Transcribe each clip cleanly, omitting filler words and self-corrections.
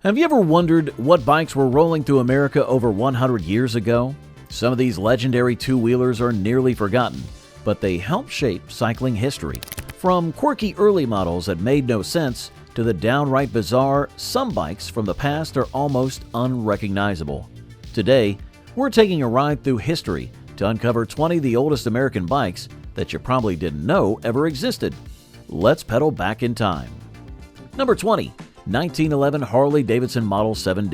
Have you ever wondered what bikes were rolling through America over 100 years ago? Some of these legendary two-wheelers are nearly forgotten, but they helped shape cycling history. From quirky early models that made no sense to the downright bizarre, some bikes from the past are almost unrecognizable. Today, we're taking a ride through history to uncover 20 of the oldest American bikes that you probably didn't know ever existed. Let's pedal back in time. Number 20. 1911 Harley-Davidson Model 7D.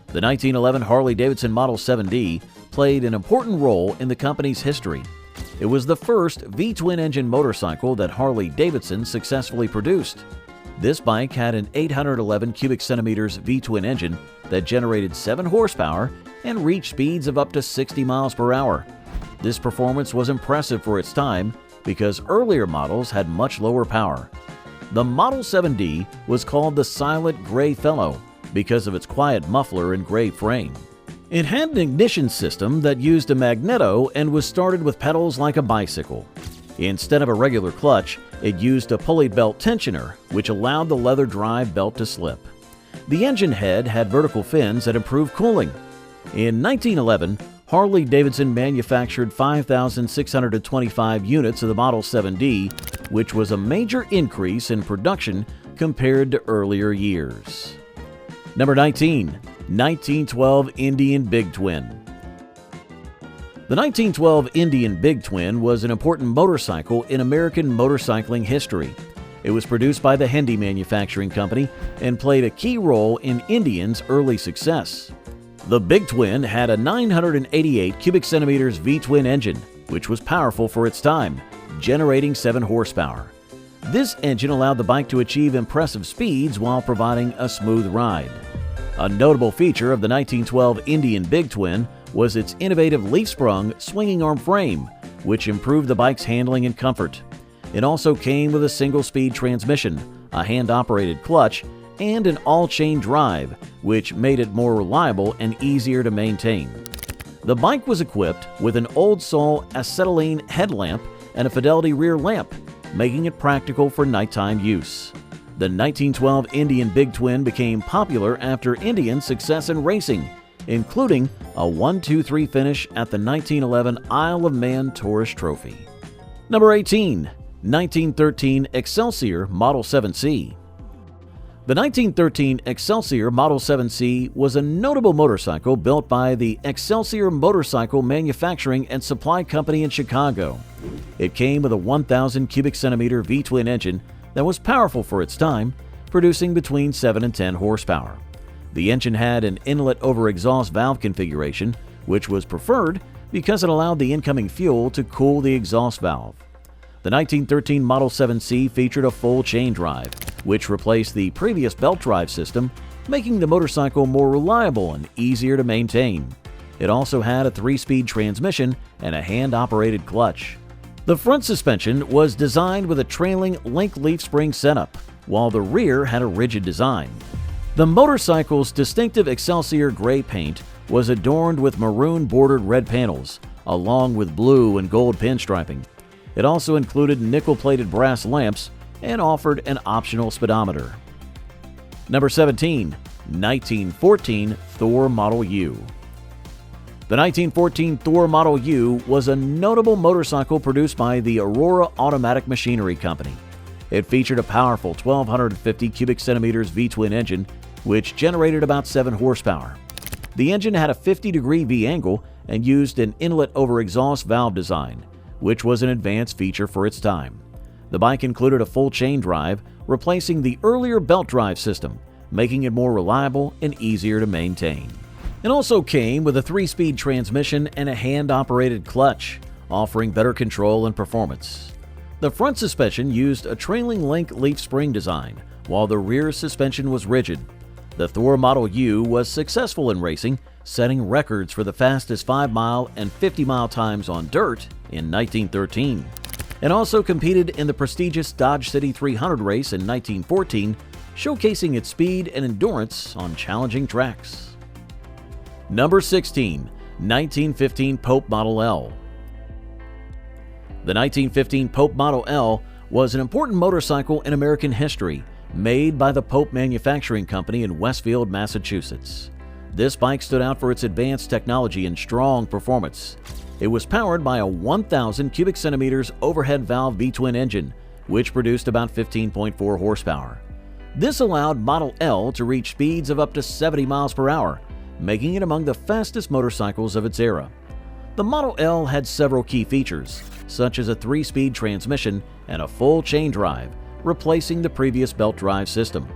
The 1911 Harley-Davidson Model 7D played an important role in the company's history. It was the first V-twin engine motorcycle that Harley-Davidson successfully produced. This bike had an 811 cubic centimeters V-twin engine that generated 7 horsepower and reached speeds of up to 60 miles per hour. This performance was impressive for its time because earlier models had much lower power. The Model 7D was called the Silent Gray Fellow because of its quiet muffler and gray frame. It had an ignition system that used a magneto and was started with pedals like a bicycle. Instead of a regular clutch, it used a pulley belt tensioner, which allowed the leather drive belt to slip. The engine head had vertical fins that improved cooling. In 1911, Harley-Davidson manufactured 5,625 units of the Model 7D, which was a major increase in production compared to earlier years. Number 19. 1912 Indian Big Twin. The 1912 Indian Big Twin was an important motorcycle in American motorcycling history. It was produced by the Hendy Manufacturing Company and played a key role in Indian's early success. The Big Twin had a 988 cubic centimeters V-twin engine, which was powerful for its time, generating 7 horsepower. This engine allowed the bike to achieve impressive speeds while providing a smooth ride. A notable feature of the 1912 Indian Big Twin was its innovative leaf-sprung swinging arm frame, which improved the bike's handling and comfort. It also came with a single-speed transmission, a hand-operated clutch, and an all-chain drive, which made it more reliable and easier to maintain. The bike was equipped with an old-soul acetylene headlamp and a Fidelity rear lamp, making it practical for nighttime use. The 1912 Indian Big Twin became popular after Indian's success in racing, including a 1-2-3 finish at the 1911 Isle of Man Tourist Trophy. Number 18. 1913 Excelsior Model 7C. The 1913 Excelsior Model 7C was a notable motorcycle built by the Excelsior Motorcycle Manufacturing and Supply Company in Chicago. It came with a 1,000 cubic centimeter V-twin engine that was powerful for its time, producing between 7 and 10 horsepower. The engine had an inlet over exhaust valve configuration, which was preferred because it allowed the incoming fuel to cool the exhaust valve. The 1913 Model 7C featured a full chain drive, which replaced the previous belt drive system, making the motorcycle more reliable and easier to maintain. It also had a 3-speed transmission and a hand-operated clutch. The front suspension was designed with a trailing link leaf spring setup, while the rear had a rigid design. The motorcycle's distinctive Excelsior gray paint was adorned with maroon-bordered red panels, along with blue and gold pinstriping. It also included nickel-plated brass lamps and offered an optional speedometer. Number 17. 1914 Thor Model U. The 1914 Thor Model U was a notable motorcycle produced by the Aurora Automatic Machinery Company. It featured a powerful 1,250 cubic centimeters V-twin engine, which generated about 7 horsepower. The engine had a 50-degree V-angle and used an inlet over exhaust valve design, which was an advanced feature for its time. The bike included a full chain drive, replacing the earlier belt drive system, making it more reliable and easier to maintain. It also came with a 3-speed transmission and a hand-operated clutch, offering better control and performance. The front suspension used a trailing link leaf spring design, while the rear suspension was rigid. The Thor Model U was successful in racing, setting records for the fastest 5-mile and 50-mile times on dirt in 1913. It also competed in the prestigious Dodge City 300 race in 1914, showcasing its speed and endurance on challenging tracks. Number 16. 1915 Pope Model L. The 1915 Pope Model L was an important motorcycle in American history, made by the Pope Manufacturing Company in Westfield, Massachusetts. This bike stood out for its advanced technology and strong performance. It was powered by a 1,000 cubic centimeters overhead valve V-twin engine, which produced about 15.4 horsepower. This allowed Model L to reach speeds of up to 70 miles per hour, making it among the fastest motorcycles of its era. The Model L had several key features, such as a 3-speed transmission and a full chain drive, replacing the previous belt drive system.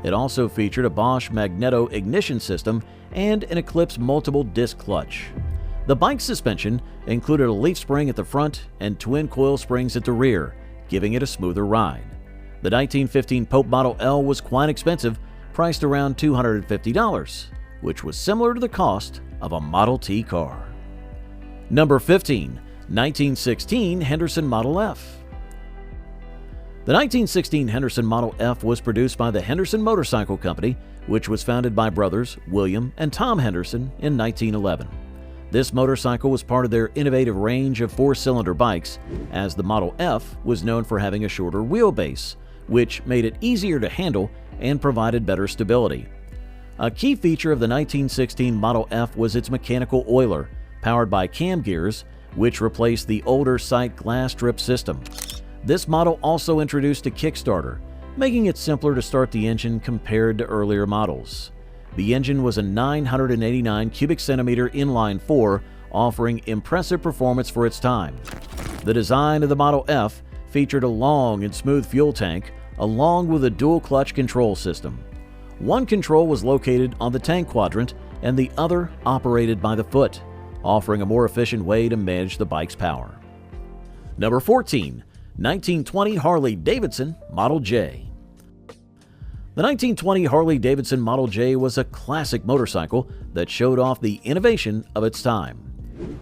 It also featured a Bosch magneto ignition system and an Eclipse multiple disc clutch. The bike's suspension included a leaf spring at the front and twin coil springs at the rear, giving it a smoother ride. The 1915 Pope Model L was quite expensive, priced around $250, which was similar to the cost of a Model T car. Number 15. 1916 Henderson Model F. The 1916 Henderson Model F was produced by the Henderson Motorcycle Company, which was founded by brothers William and Tom Henderson in 1911. This motorcycle was part of their innovative range of 4-cylinder bikes, as the Model F was known for having a shorter wheelbase, which made it easier to handle and provided better stability. A key feature of the 1916 Model F was its mechanical oiler, powered by cam gears, which replaced the older sight glass strip system. This model also introduced a Kickstarter, making it simpler to start the engine compared to earlier models. The engine was a 989 cubic centimeter inline-4, offering impressive performance for its time. The design of the Model F featured a long and smooth fuel tank, along with a dual-clutch control system. One control was located on the tank quadrant and the other operated by the foot, offering a more efficient way to manage the bike's power. Number 14. 1920 Harley-Davidson Model J. The 1920 Harley-Davidson Model J was a classic motorcycle that showed off the innovation of its time.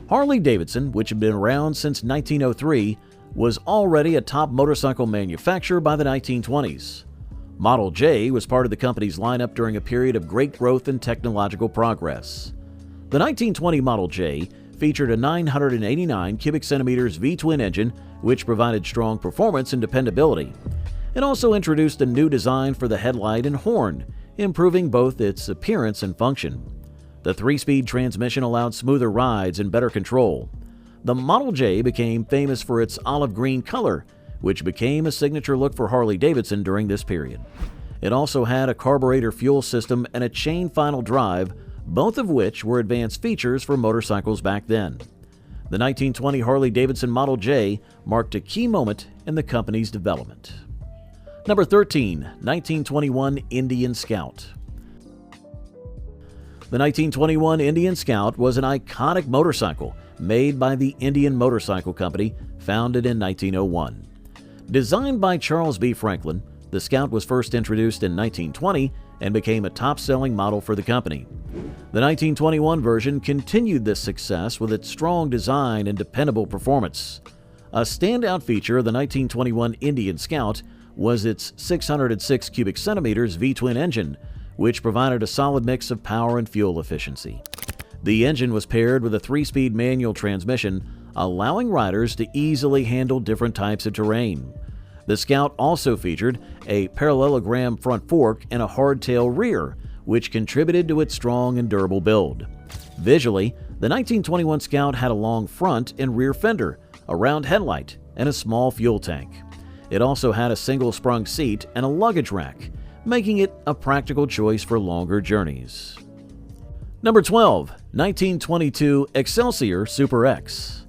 Harley-Davidson, which had been around since 1903, was already a top motorcycle manufacturer by the 1920s. Model J was part of the company's lineup during a period of great growth and technological progress. The 1920 Model J featured a 989 cubic centimeters V-twin engine, which provided strong performance and dependability. It also introduced a new design for the headlight and horn, improving both its appearance and function. The 3-speed transmission allowed smoother rides and better control. The Model J became famous for its olive green color, which became a signature look for Harley-Davidson during this period. It also had a carburetor fuel system and a chain final drive, both of which were advanced features for motorcycles back then. The 1920 Harley-Davidson Model J marked a key moment in the company's development. Number 13. 1921 Indian Scout. The 1921 Indian Scout was an iconic motorcycle made by the Indian Motorcycle Company, founded in 1901. Designed by Charles B. Franklin, the Scout was first introduced in 1920 and became a top-selling model for the company. The 1921 version continued this success with its strong design and dependable performance. A standout feature of the 1921 Indian Scout was its 606 cubic centimeters V-twin engine, which provided a solid mix of power and fuel efficiency. The engine was paired with a 3-speed manual transmission, allowing riders to easily handle different types of terrain. The Scout also featured a parallelogram front fork and a hardtail rear, which contributed to its strong and durable build. Visually, the 1921 Scout had a long front and rear fender, a round headlight, and a small fuel tank. It also had a single-sprung seat and a luggage rack, making it a practical choice for longer journeys. Number 12. 1922 Excelsior Super X.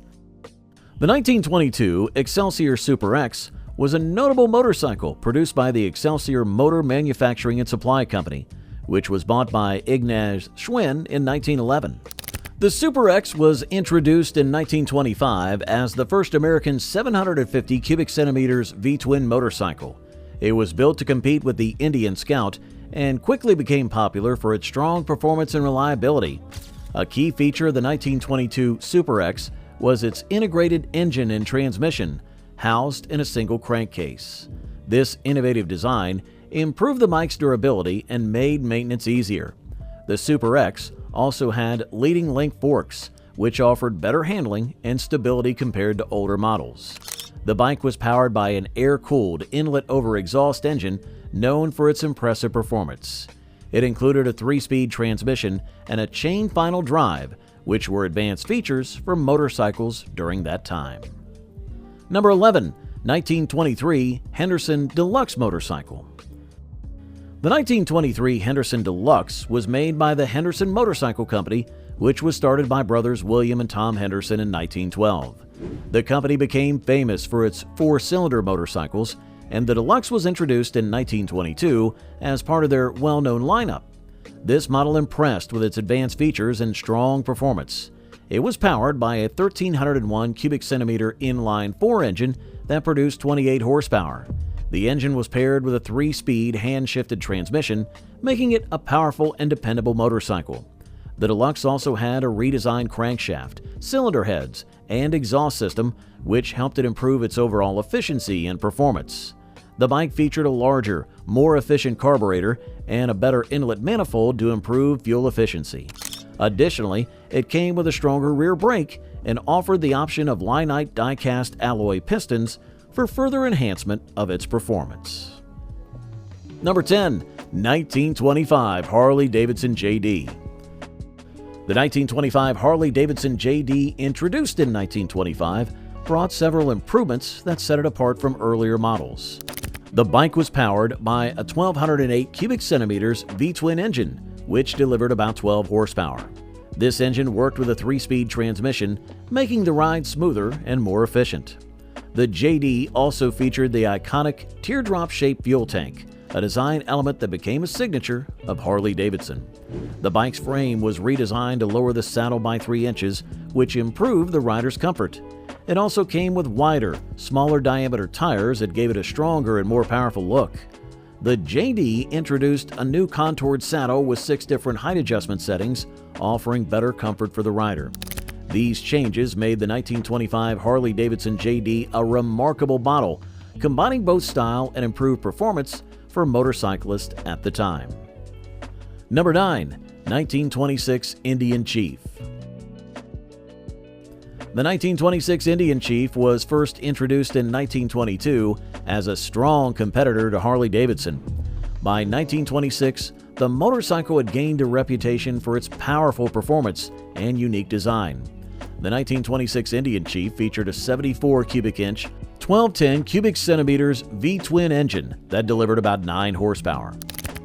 The 1922 Excelsior Super X was a notable motorcycle produced by the Excelsior Motor Manufacturing and Supply Company, which was bought by Ignaz Schwinn in 1911. The Super X was introduced in 1925 as the first American 750 cubic centimeters V-twin motorcycle. It was built to compete with the Indian Scout and quickly became popular for its strong performance and reliability. A key feature of the 1922 Super X was its integrated engine and transmission, housed in a single crankcase. This innovative design improved the bike's durability and made maintenance easier. The Super X also had leading link forks, which offered better handling and stability compared to older models. The bike was powered by an air-cooled inlet-over-exhaust engine known for its impressive performance. It included a 3-speed transmission and a chain final drive, which were advanced features for motorcycles during that time. Number 11. 1923 Henderson Deluxe motorcycle. The 1923 Henderson Deluxe was made by the Henderson Motorcycle Company, which was started by brothers William and Tom Henderson in 1912. The company became famous for its 4-cylinder motorcycles, and the Deluxe was introduced in 1922 as part of their well-known lineup. This model impressed with its advanced features and strong performance. It was powered by a 1,301 cubic centimeter inline-4 engine that produced 28 horsepower. The engine was paired with a 3-speed hand-shifted transmission, making it a powerful and dependable motorcycle. The Deluxe also had a redesigned crankshaft, cylinder heads, and exhaust system, which helped it improve its overall efficiency and performance. The bike featured a larger, more efficient carburetor and a better inlet manifold to improve fuel efficiency. Additionally, it came with a stronger rear brake and offered the option of Linite die-cast alloy pistons for further enhancement of its performance. Number 10. 1925 Harley-Davidson JD. The 1925 Harley-Davidson JD, introduced in 1925, brought several improvements that set it apart from earlier models. The bike was powered by a 1,208 cubic centimeters V-twin engine, which delivered about 12 horsepower. This engine worked with a 3-speed transmission, making the ride smoother and more efficient. The JD also featured the iconic teardrop-shaped fuel tank, a design element that became a signature of Harley-Davidson. The bike's frame was redesigned to lower the saddle by 3 inches, which improved the rider's comfort. It also came with wider, smaller diameter tires that gave it a stronger and more powerful look. The JD introduced a new contoured saddle with 6 different height adjustment settings, offering better comfort for the rider. These changes made the 1925 Harley-Davidson JD a remarkable model, combining both style and improved performance for motorcyclists at the time. Number 9. 1926 Indian Chief. The 1926 Indian Chief was first introduced in 1922 as a strong competitor to Harley-Davidson. By 1926, the motorcycle had gained a reputation for its powerful performance and unique design. The 1926 Indian Chief featured a 74 cubic inch, 1210 cubic centimeters V-twin engine that delivered about 9 horsepower.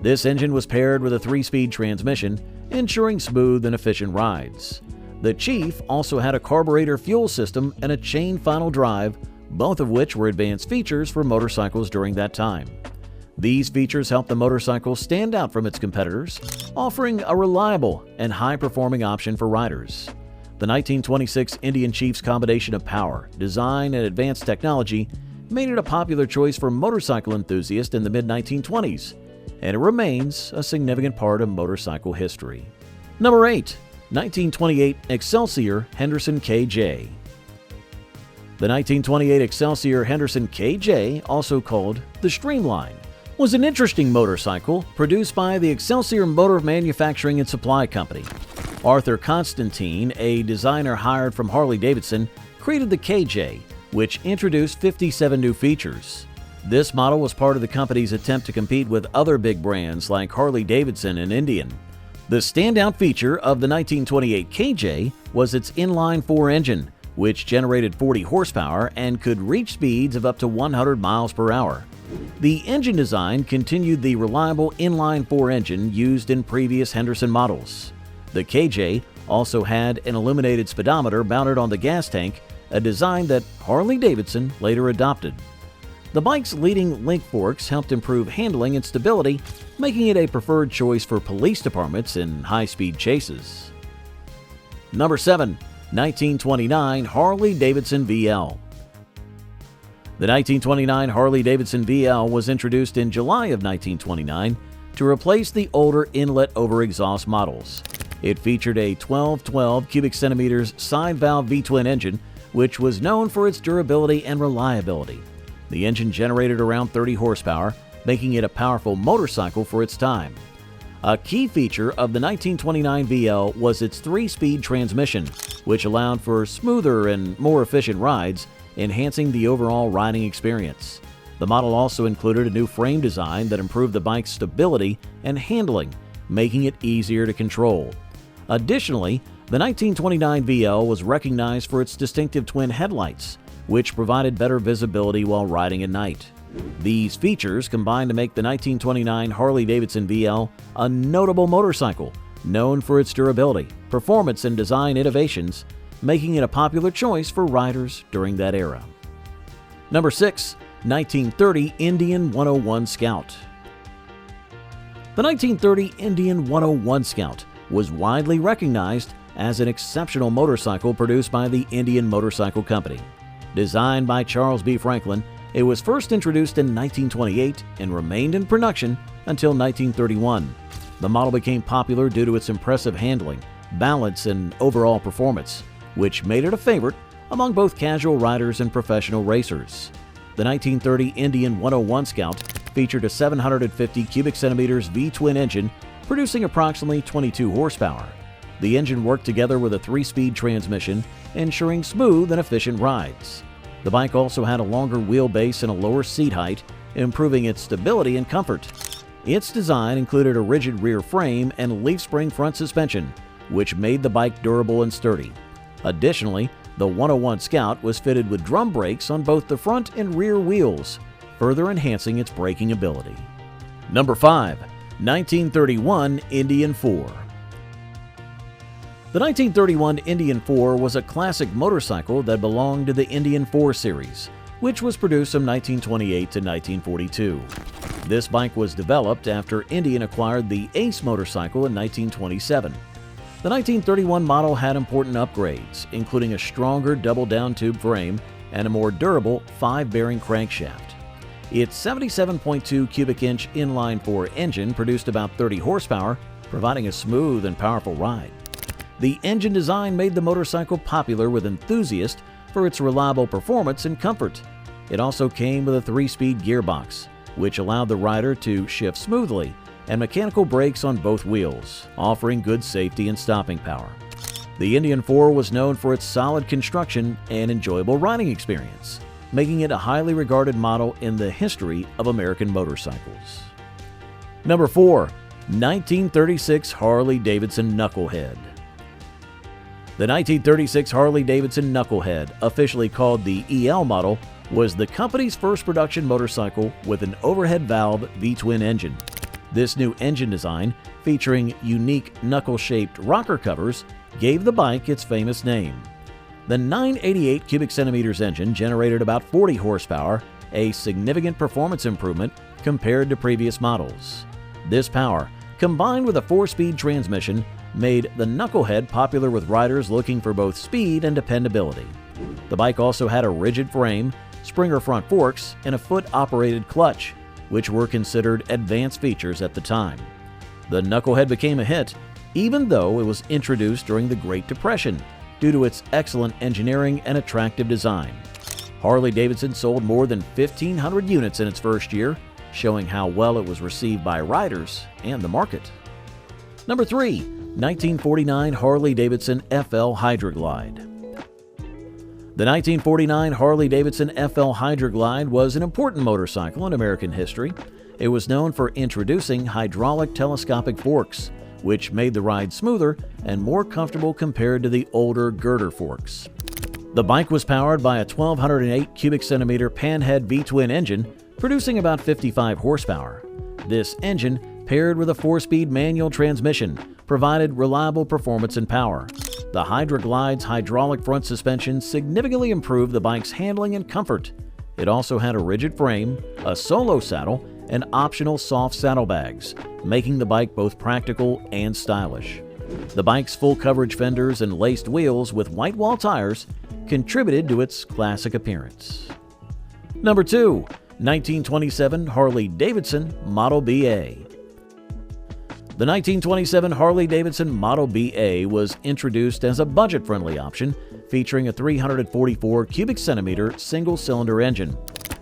This engine was paired with a 3-speed transmission, ensuring smooth and efficient rides. The Chief also had a carburetor fuel system and a chain final drive, both of which were advanced features for motorcycles during that time. These features helped the motorcycle stand out from its competitors, offering a reliable and high-performing option for riders. The 1926 Indian Chief's combination of power, design, and advanced technology made it a popular choice for motorcycle enthusiasts in the mid-1920s, and it remains a significant part of motorcycle history. Number 8. 1928 Excelsior Henderson KJ. The 1928 Excelsior Henderson KJ, also called the Streamline, was an interesting motorcycle produced by the Excelsior Motor Manufacturing and Supply Company. Arthur Constantine, a designer hired from Harley-Davidson, created the KJ, which introduced 57 new features. This model was part of the company's attempt to compete with other big brands like Harley-Davidson and Indian. The standout feature of the 1928 KJ was its inline-4 engine, which generated 40 horsepower and could reach speeds of up to 100 miles per hour. The engine design continued the reliable inline-4 engine used in previous Henderson models. The KJ also had an illuminated speedometer mounted on the gas tank, a design that Harley-Davidson later adopted. The bike's leading link forks helped improve handling and stability, making it a preferred choice for police departments in high-speed chases. Number 7. 1929 Harley-Davidson VL. The 1929 Harley-Davidson VL was introduced in July of 1929 to replace the older inlet-over-exhaust models. It featured a 1212 cubic centimeters side-valve V-twin engine, which was known for its durability and reliability. The engine generated around 30 horsepower, making it a powerful motorcycle for its time. A key feature of the 1929 VL was its 3-speed transmission, which allowed for smoother and more efficient rides enhancing the overall riding experience. The model also included a new frame design that improved the bike's stability and handling, making it easier to control. Additionally, the 1929 VL was recognized for its distinctive twin headlights, which provided better visibility while riding at night. These features combined to make the 1929 Harley-Davidson VL a notable motorcycle, known for its durability, performance, and design innovations, making it a popular choice for riders during that era. Number 6. 1930 Indian 101 Scout. The 1930 Indian 101 Scout was widely recognized as an exceptional motorcycle produced by the Indian Motorcycle Company. Designed by Charles B. Franklin, it was first introduced in 1928 and remained in production until 1931. The model became popular due to its impressive handling, balance, and overall performance, which made it a favorite among both casual riders and professional racers. The 1930 Indian 101 Scout featured a 750 cubic centimeters V-twin engine producing approximately 22 horsepower. The engine worked together with a 3-speed transmission, ensuring smooth and efficient rides. The bike also had a longer wheelbase and a lower seat height, improving its stability and comfort. Its design included a rigid rear frame and leaf spring front suspension, which made the bike durable and sturdy. Additionally, the 101 Scout was fitted with drum brakes on both the front and rear wheels, further enhancing its braking ability. Number 5. 1931 Indian 4. The 1931 Indian 4 was a classic motorcycle that belonged to the Indian 4 series, which was produced from 1928 to 1942. This bike was developed after Indian acquired the Ace motorcycle in 1927. The 1931 model had important upgrades, including a stronger double-down tube frame and a more durable 5-bearing crankshaft. Its 77.2 cubic inch inline-4 engine produced about 30 horsepower, providing a smooth and powerful ride. The engine design made the motorcycle popular with enthusiasts for its reliable performance and comfort. It also came with a 3-speed gearbox, which allowed the rider to shift smoothly, and mechanical brakes on both wheels, offering good safety and stopping power. The Indian 4 was known for its solid construction and enjoyable riding experience, making it a highly regarded model in the history of American motorcycles. Number 4. 1936 Harley-Davidson Knucklehead. The 1936 Harley-Davidson Knucklehead, officially called the EL model, was the company's first production motorcycle with an overhead valve V-twin engine. This new engine design, featuring unique knuckle-shaped rocker covers, gave the bike its famous name. The 988 cubic centimeters engine generated about 40 horsepower, a significant performance improvement compared to previous models. This power, combined with a 4-speed transmission, made the Knucklehead popular with riders looking for both speed and dependability. The bike also had a rigid frame, Springer front forks, and a foot-operated clutch, which were considered advanced features at the time. The Knucklehead became a hit, even though it was introduced during the Great Depression, due to its excellent engineering and attractive design. Harley-Davidson sold more than 1,500 units in its first year, showing how well it was received by riders and the market. Number 3. 1949 Harley-Davidson FL Hydra-Glide. The 1949 Harley-Davidson FL Hydra-Glide was an important motorcycle in American history. It was known for introducing hydraulic telescopic forks, which made the ride smoother and more comfortable compared to the older girder forks. The bike was powered by a 1,208 cubic centimeter panhead V-twin engine, producing about 55 horsepower. This engine, paired with a 4-speed manual transmission, provided reliable performance and power. The Hydra-Glide's hydraulic front suspension significantly improved the bike's handling and comfort. It also had a rigid frame, a solo saddle, and optional soft saddlebags, making the bike both practical and stylish. The bike's full coverage fenders and laced wheels with white wall tires contributed to its classic appearance. Number 2. 1927 Harley-Davidson Model BA. The 1927 Harley-Davidson Model BA was introduced as a budget-friendly option, featuring a 344 cubic centimeter single-cylinder engine.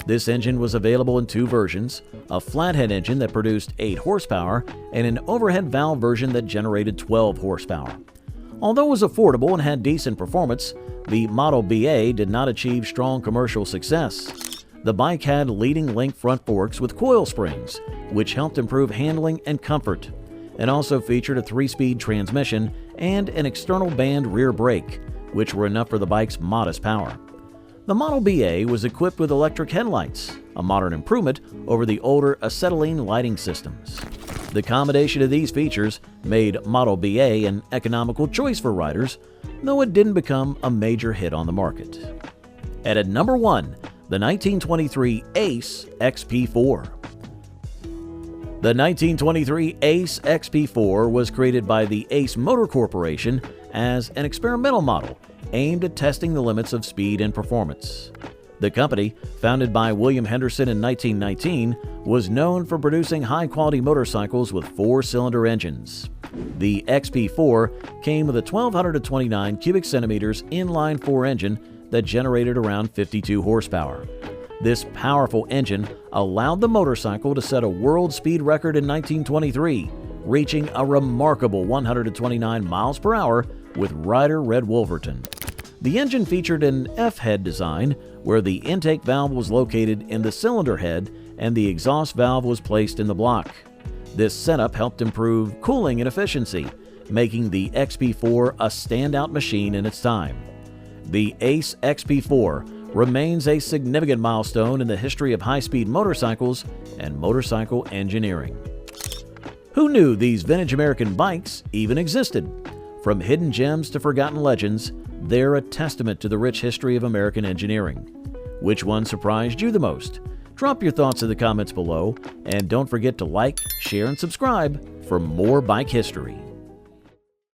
This engine was available in 2 versions, a flathead engine that produced 8 horsepower and an overhead valve version that generated 12 horsepower. Although it was affordable and had decent performance, the Model BA did not achieve strong commercial success. The bike had leading link front forks with coil springs, which helped improve handling and comfort. It also featured a 3-speed transmission and an external band rear brake, which were enough for the bike's modest power. The Model BA was equipped with electric headlights, a modern improvement over the older acetylene lighting systems. The combination of these features made Model BA an economical choice for riders, though it didn't become a major hit on the market. At number 1, the 1923 Ace XP4. The 1923 Ace XP4 was created by the Ace Motor Corporation as an experimental model aimed at testing the limits of speed and performance. The company, founded by William Henderson in 1919, was known for producing high-quality motorcycles with 4-cylinder engines. The XP4 came with a 1,229 cubic centimeters inline-4 engine that generated around 52 horsepower. This powerful engine allowed the motorcycle to set a world speed record in 1923, reaching a remarkable 129 miles per hour with rider Red Wolverton. The engine featured an F-head design where the intake valve was located in the cylinder head and the exhaust valve was placed in the block. This setup helped improve cooling and efficiency, making the XP4 a standout machine in its time. The Ace XP4 remains a significant milestone in the history of high-speed motorcycles and motorcycle engineering. Who knew these vintage American bikes even existed? From hidden gems to forgotten legends, they're a testament to the rich history of American engineering. Which one surprised you the most? Drop your thoughts in the comments below, and don't forget to like, share, and subscribe for more bike history.